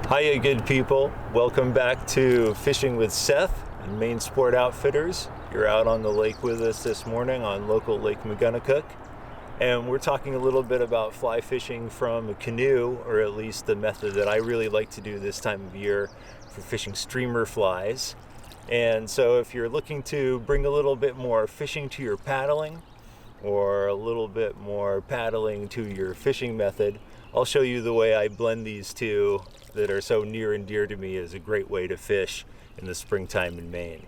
Hiya, good people. Welcome back to Fishing with Seth and Maine Sport Outfitters. You're out on the lake with us this morning on local Lake McGunnicook. And we're talking a little bit about fly fishing from a canoe, or at least the method that I really like to do this time of year for fishing streamer flies. And so if you're looking to bring a little bit more fishing to your paddling, or a little bit more paddling to your fishing method, I'll show you the way I blend these two that are so near and dear to me as a great way to fish in the springtime in Maine.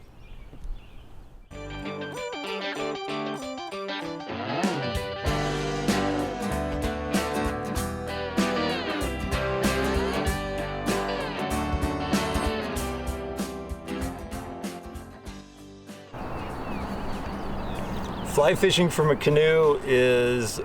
Fly fishing from a canoe is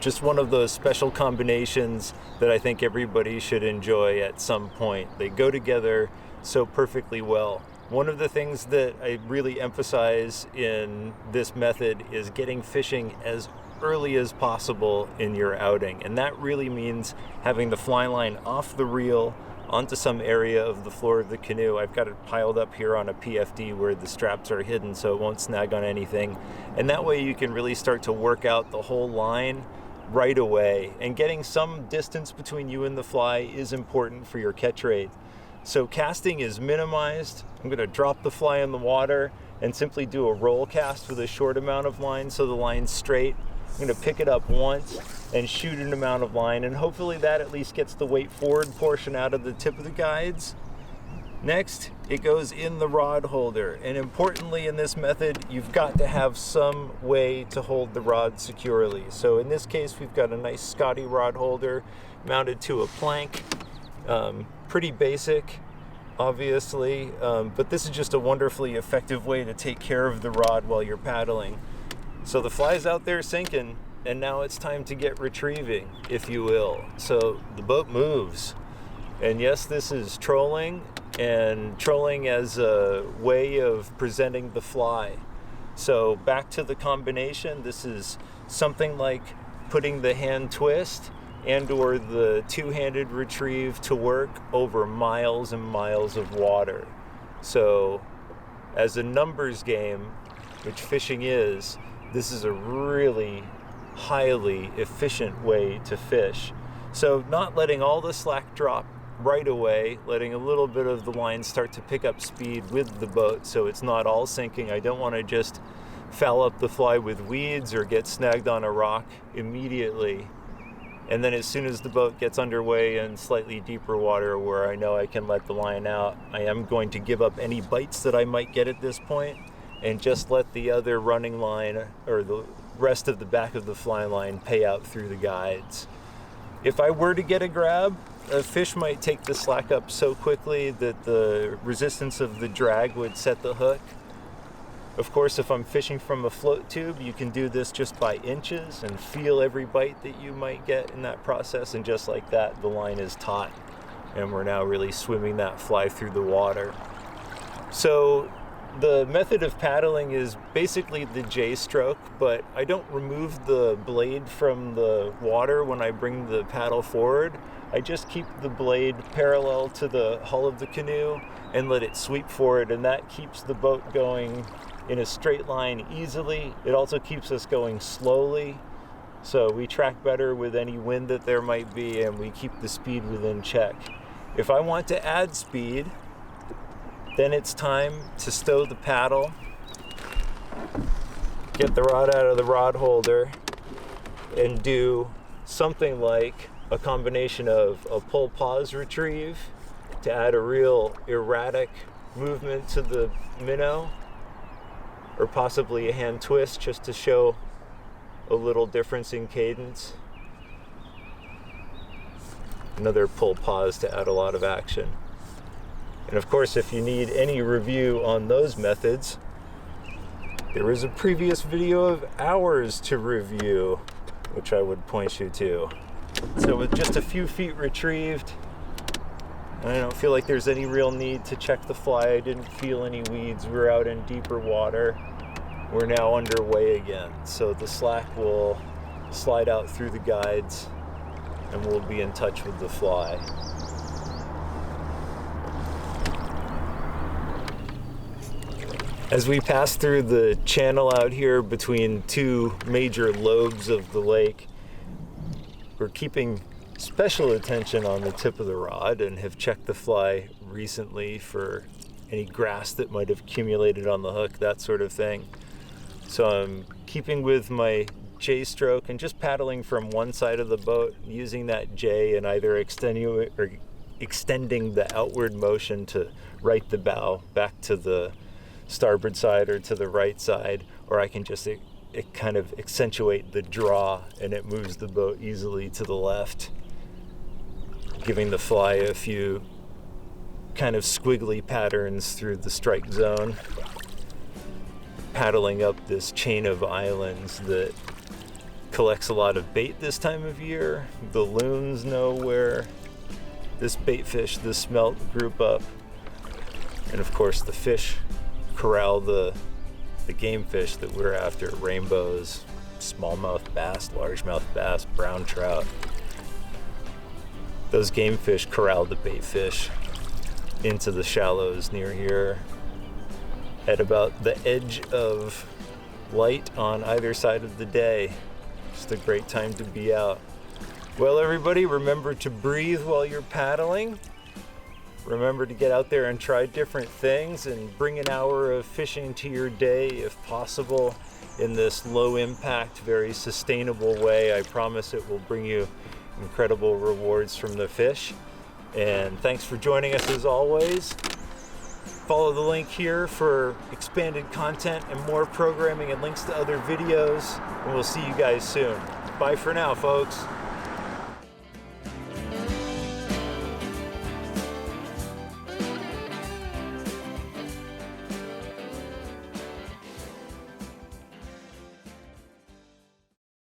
just one of those special combinations that I think everybody should enjoy at some point. They go together so perfectly well. One of the things that I really emphasize in this method is getting fishing as early as possible in your outing. And that really means having the fly line off the reel onto some area of the floor of the canoe. I've got it piled up here on a PFD where the straps are hidden so it won't snag on anything. And that way you can really start to work out the whole line right away. And getting some distance between you and the fly is important for your catch rate. So casting is minimized. I'm going to drop the fly in the water and simply do a roll cast with a short amount of line so the line's straight. I'm going to pick it up once and shoot an amount of line, and hopefully that at least gets the weight forward portion out of the tip of the guides. Next, it goes in the rod holder, and importantly in this method, you've got to have some way to hold the rod securely. So in this case, we've got a nice Scotty rod holder mounted to a plank. Pretty basic, obviously, but this is just a wonderfully effective way to take care of the rod while you're paddling. So the fly's out there sinking, and now it's time to get retrieving, if you will. So the boat moves. And yes, this is trolling, and trolling as a way of presenting the fly. So back to the combination, this is something like putting the hand twist and or the two-handed retrieve to work over miles and miles of water. So as a numbers game, which fishing is, this is a really highly efficient way to fish. So not letting all the slack drop right away, letting a little bit of the line start to pick up speed with the boat so it's not all sinking. I don't want to just foul up the fly with weeds or get snagged on a rock immediately. And then as soon as the boat gets underway in slightly deeper water where I know I can let the line out, I am going to give up any bites that I might get at this point and just let the other running line or the rest of the back of the fly line pay out through the guides. If I were to get a grab, a fish might take the slack up so quickly that the resistance of the drag would set the hook. Of course, if I'm fishing from a float tube, you can do this just by inches and feel every bite that you might get in that process, and just like that, the line is taut, and we're now really swimming that fly through the water. So the method of paddling is basically the J stroke, but I don't remove the blade from the water when I bring the paddle forward. I just keep the blade parallel to the hull of the canoe and let it sweep forward, and that keeps the boat going in a straight line easily. It also keeps us going slowly, so we track better with any wind that there might be, and we keep the speed within check. If I want to add speed, then it's time to stow the paddle, get the rod out of the rod holder, and do something like a combination of a pull-pause retrieve to add a real erratic movement to the minnow, or possibly a hand twist just to show a little difference in cadence. Another pull-pause to add a lot of action. And of course, if you need any review on those methods, there is a previous video of ours to review, which I would point you to. So with just a few feet retrieved, and I don't feel like there's any real need to check the fly. I didn't feel any weeds. We're out in deeper water. We're now underway again. So the slack will slide out through the guides and we'll be in touch with the fly. As we pass through the channel out here between two major lobes of the lake, we're keeping special attention on the tip of the rod and have checked the fly recently for any grass that might have accumulated on the hook, that sort of thing. So I'm keeping with my J stroke and just paddling from one side of the boat, using that J and either extending the outward motion to right the bow back to the starboard side or to the right side, or I can just it kind of accentuate the draw and it moves the boat easily to the left, giving the fly a few kind of squiggly patterns through the strike zone, paddling up this chain of islands that collects a lot of bait this time of year. The loons know where this bait fish, the smelt, group up, and of course the fish corral the game fish that we're after: rainbows, smallmouth bass, largemouth bass, brown trout. Those game fish corral the bait fish into the shallows near here at about the edge of light on either side of the day. Just a great time to be out. Well, everybody, remember to breathe while you're paddling. Remember to get out there and try different things and bring an hour of fishing to your day if possible in this low impact, very sustainable way. I promise it will bring you incredible rewards from the fish. And thanks for joining us as always. Follow the link here for expanded content and more programming and links to other videos. And we'll see you guys soon. Bye for now, folks.